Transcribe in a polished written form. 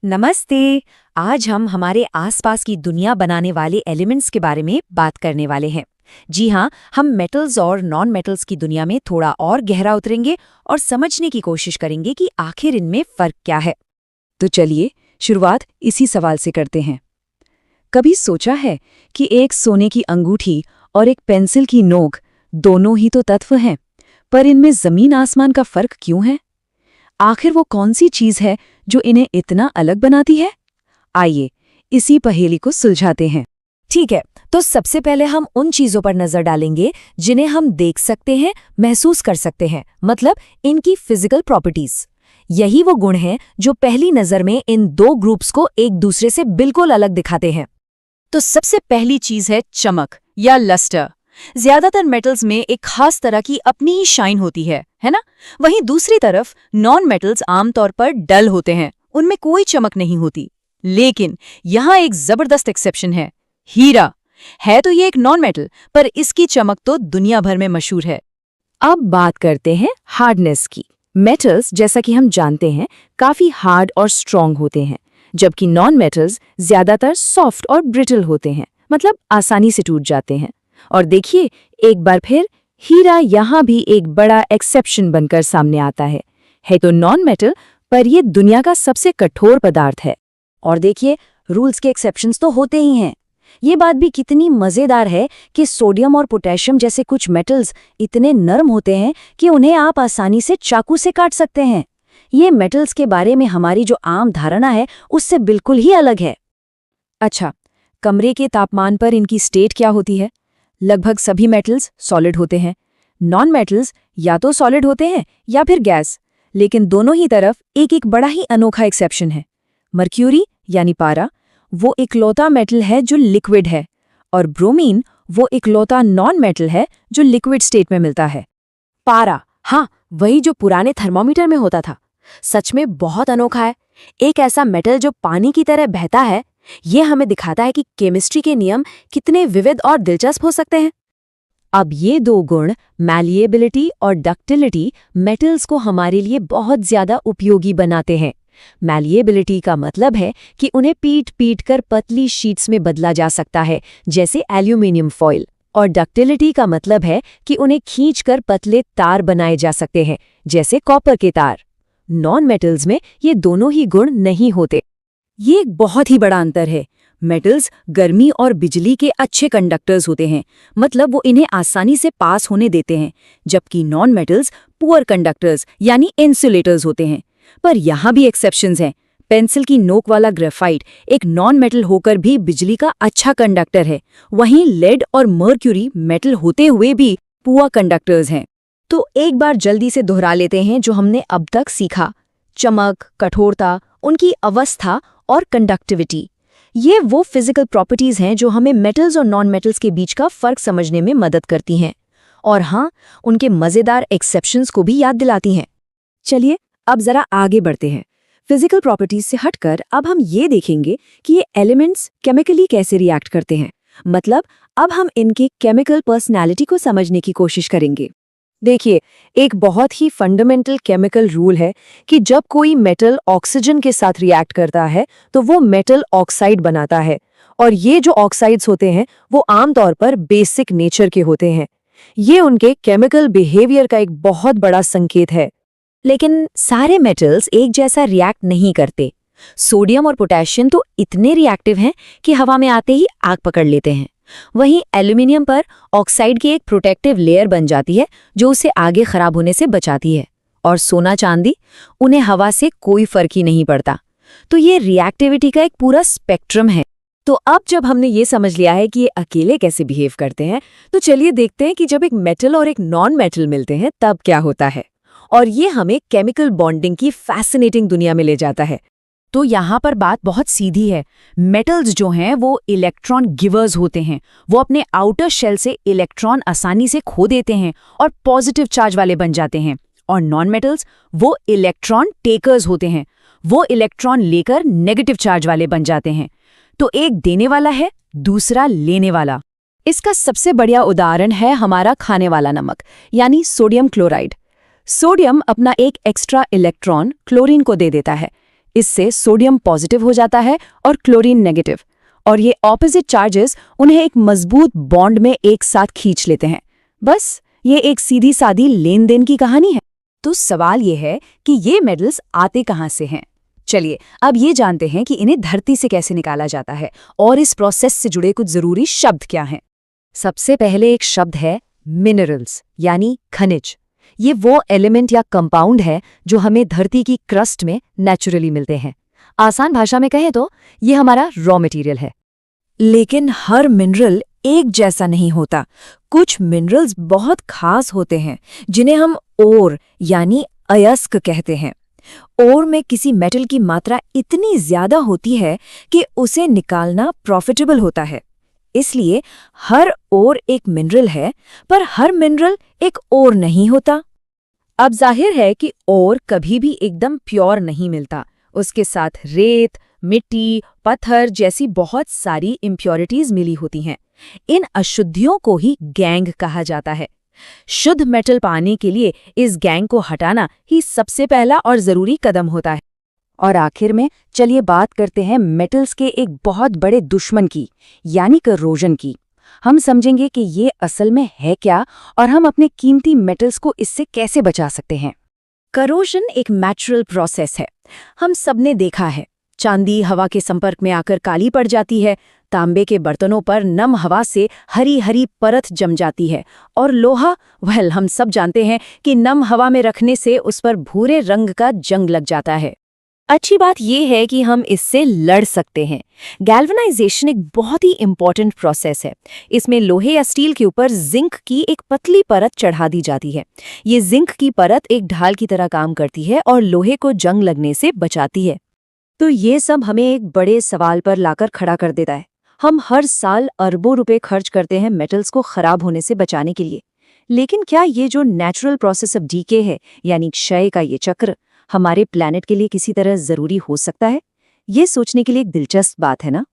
नमस्ते। आज हम हमारे आसपास की दुनिया बनाने वाले एलिमेंट्स के बारे में बात करने वाले हैं। जी हाँ, हम मेटल्स और नॉन मेटल्स की दुनिया में थोड़ा और गहरा उतरेंगे और समझने की कोशिश करेंगे कि आखिर इनमें फर्क क्या है। तो चलिए शुरुआत इसी सवाल से करते हैं। कभी सोचा है कि एक सोने की अंगूठी और एक पेंसिल की नोक दोनों ही तो तत्व हैं, पर इनमें जमीन आसमान का फर्क क्यों है? आखिर वो कौन सी चीज है जो इन्हें इतना अलग बनाती है? आइए इसी पहेली को सुलझाते हैं। ठीक है, तो सबसे पहले हम उन चीजों पर नजर डालेंगे जिन्हें हम देख सकते हैं, महसूस कर सकते हैं, मतलब इनकी फिजिकल प्रॉपर्टीज। यही वो गुण हैं जो पहली नजर में इन दो ग्रुप्स को एक दूसरे से बिल्कुल अलग दिखाते हैं। तो सबसे पहली चीज है चमक या लस्टर। ज्यादातर मेटल्स में एक खास तरह की अपनी ही शाइन होती है ना? वहीं दूसरी तरफ नॉन मेटल्स आमतौर पर डल होते हैं, उनमें कोई चमक नहीं होती। लेकिन यहाँ एक जबरदस्त एक्सेप्शन है, हीरा। है तो ये एक नॉन मेटल, पर इसकी चमक तो दुनिया भर में मशहूर है। अब बात करते हैं हार्डनेस की। मेटल्स, जैसा कि हम जानते हैं, काफी हार्ड और स्ट्रॉन्ग होते हैं, जबकि नॉन मेटल्स ज्यादातर सॉफ्ट और ब्रिटल होते हैं, मतलब आसानी से टूट जाते हैं। और देखिए, एक बार फिर हीरा यहाँ भी एक बड़ा एक्सेप्शन बनकर सामने आता है तो नॉन मेटल, पर ये दुनिया का सबसे कठोर पदार्थ है। और देखिए, रूल्स के एक्सेप्शंस तो होते ही हैं। ये बात भी कितनी मजेदार है कि सोडियम और पोटेशियम जैसे कुछ मेटल्स इतने नरम होते हैं कि उन्हें आप आसानी से चाकू से काट सकते हैं। ये मेटल्स के बारे में हमारी जो आम धारणा है उससे बिल्कुल ही अलग है। अच्छा, कमरे के तापमान पर इनकी स्टेट क्या होती है? लगभग सभी मेटल्स सॉलिड होते हैं। नॉन मेटल्स या तो सॉलिड होते हैं या फिर गैस, लेकिन दोनों ही तरफ एक बड़ा ही अनोखा एक्सेप्शन है। मर्क्यूरी यानी पारा, वो इकलौता मेटल है जो लिक्विड है, और ब्रोमीन वो इकलौता नॉन मेटल है जो लिक्विड स्टेट में मिलता है। पारा, हाँ, वही जो पुराने थर्मोमीटर में होता था। सच में बहुत अनोखा है। एक ऐसा मेटल जो पानी की तरह बहता है। ये हमें दिखाता है कि केमिस्ट्री के नियम कितने विविध और दिलचस्प हो सकते हैं। अब ये दो गुण, मैलिएबिलिटी और डक्टिलिटी, मेटल्स को हमारे लिए बहुत ज्यादा उपयोगी बनाते हैं। मैलिएबिलिटी का मतलब है कि उन्हें पीट कर पतली शीट्स में बदला जा सकता है, जैसे एल्यूमिनियम फॉइल। और डक्टिलिटी का मतलब है कि उन्हें खींचकर पतले तार बनाए जा सकते हैं, जैसे कॉपर के तार। नॉन मेटल्स में ये दोनों ही गुण नहीं होते। ये एक बहुत ही बड़ा अंतर है। मेटल्स गर्मी और बिजली के अच्छे कंडक्टर्स होते हैं, मतलब वो इन्हें आसानी से पास होने देते हैं, जबकि नॉन मेटल्स पुअर कंडक्टर्स यानी इंसुलेटर्स होते हैं। पर यहाँ भी एक्सेप्शंस हैं। पेंसिल की नोक वाला ग्रेफाइट एक नॉन मेटल होकर भी बिजली का अच्छा कंडक्टर है, वहीं लेड और मर्क्यूरी मेटल होते हुए भी पुअर कंडक्टर्स हैं। तो एक बार जल्दी से दोहरा लेते हैं जो हमने अब तक सीखा। चमक, कठोरता, उनकी अवस्था और कंडक्टिविटी, ये वो फिजिकल प्रॉपर्टीज हैं जो हमें मेटल्स और नॉन मेटल्स के बीच का फर्क समझने में मदद करती हैं। और हाँ, उनके मजेदार एक्सेप्शंस को भी याद दिलाती हैं। चलिए अब जरा आगे बढ़ते हैं। फिजिकल प्रॉपर्टीज से हटकर अब हम ये देखेंगे कि ये एलिमेंट्स केमिकली कैसे रिएक्ट करते हैं। मतलब अब हम इनके केमिकल पर्सनैलिटी को समझने की कोशिश करेंगे। देखिए, एक बहुत ही फंडामेंटल केमिकल रूल है कि जब कोई मेटल ऑक्सीजन के साथ रिएक्ट करता है तो वो मेटल ऑक्साइड बनाता है, और ये जो ऑक्साइड्स होते हैं वो आमतौर पर बेसिक नेचर के होते हैं। ये उनके केमिकल बिहेवियर का एक बहुत बड़ा संकेत है। लेकिन सारे मेटल्स एक जैसा रिएक्ट नहीं करते। सोडियम और पोटेशियम तो इतने रिएक्टिव हैं कि हवा में आते ही आग पकड़ लेते हैं। वहीं एल्यूमिनियम पर ऑक्साइड की एक प्रोटेक्टिव लेयर बन जाती है जो उसे आगे खराब होने से बचाती है। और सोना चांदी, उन्हें हवा से कोई फर्क ही नहीं पड़ता। तो ये रिएक्टिविटी का एक पूरा स्पेक्ट्रम है। तो अब जब हमने ये समझ लिया है कि ये अकेले कैसे बिहेव करते हैं, तो चलिए देखते हैं कि जब एक मेटल और एक नॉन मेटल मिलते हैं तब क्या होता है। और ये हमें केमिकल बॉन्डिंग की फैसिनेटिंग दुनिया में ले जाता है। तो यहाँ पर बात बहुत सीधी है। मेटल्स जो हैं वो इलेक्ट्रॉन गिवर्स होते हैं। वो अपने आउटर शेल से इलेक्ट्रॉन आसानी से खो देते हैं और पॉजिटिव चार्ज वाले बन जाते हैं। और नॉन मेटल्स वो इलेक्ट्रॉन टेकर्स होते हैं। वो इलेक्ट्रॉन लेकर नेगेटिव चार्ज वाले बन जाते हैं। तो एक देने वाला है, दूसरा लेने वाला। इसका सबसे बढ़िया उदाहरण है हमारा खाने वाला नमक, यानी सोडियम क्लोराइड। सोडियम अपना एक एक्स्ट्रा इलेक्ट्रॉन क्लोरीन को दे देता है, इससे सोडियम पॉजिटिव हो जाता है और क्लोरीन नेगेटिव, और ये ऑपोजिट चार्जेस उन्हें एक मजबूत बॉन्ड में एक साथ खींच लेते हैं। बस ये एक सीधी सादी लेन देन की कहानी है। तो सवाल ये है कि ये मेटल्स आते कहाँ से हैं? चलिए अब ये जानते हैं कि इन्हें धरती से कैसे निकाला जाता है और इस प्रोसेस से जुड़े कुछ जरूरी शब्द क्या हैं। सबसे पहले एक शब्द है मिनरल्स, यानी खनिज। ये वो एलिमेंट या कंपाउंड है जो हमें धरती की क्रस्ट में नेचुरली मिलते हैं। आसान भाषा में कहें तो ये हमारा रॉ मटेरियल है। लेकिन हर मिनरल एक जैसा नहीं होता। कुछ मिनरल्स बहुत खास होते हैं जिन्हें हम ओर यानी अयस्क कहते हैं। ओर में किसी मेटल की मात्रा इतनी ज्यादा होती है कि उसे निकालना प्रॉफिटेबल होता है। इसलिए हर ओर एक मिनरल है, पर हर मिनरल एक ओर नहीं होता। अब जाहिर है कि ओर कभी भी एकदम प्योर नहीं मिलता। उसके साथ रेत, मिट्टी, पत्थर जैसी बहुत सारी इम्प्योरिटीज मिली होती हैं। इन अशुद्धियों को ही गैंग कहा जाता है। शुद्ध मेटल पाने के लिए इस गैंग को हटाना ही सबसे पहला और जरूरी कदम होता है। और आखिर में चलिए बात करते हैं मेटल्स के एक बहुत बड़े दुश्मन की, यानी करोजन की। हम समझेंगे कि ये असल में है क्या और हम अपने कीमती मेटल्स को इससे कैसे बचा सकते हैं। करोजन एक नेचुरल प्रोसेस है। हम सबने देखा है, चांदी हवा के संपर्क में आकर काली पड़ जाती है, तांबे के बर्तनों पर नम हवा से हरी हरी परत जम जाती है, और लोहा, हम सब जानते हैं कि नम हवा में रखने से उस पर भूरे रंग का जंग लग जाता है। अच्छी बात यह है कि हम इससे लड़ सकते हैं। गैल्वेनाइजेशन एक बहुत ही इंपॉर्टेंट प्रोसेस है। इसमें लोहे या स्टील के ऊपर जिंक की एक पतली परत चढ़ा दी जाती है। ये जिंक की परत एक ढाल की तरह काम करती है और लोहे को जंग लगने से बचाती है। तो ये सब हमें एक बड़े सवाल पर लाकर खड़ा कर देता है। हम हर साल अरबों रुपए खर्च करते हैं मेटल्स को खराब होने से बचाने के लिए, लेकिन क्या ये जो नेचुरल प्रोसेस ऑफ डीके है, यानी क्षय का ये चक्र, हमारे प्लैनेट के लिए किसी तरह जरूरी हो सकता है? ये सोचने के लिए एक दिलचस्प बात है ना।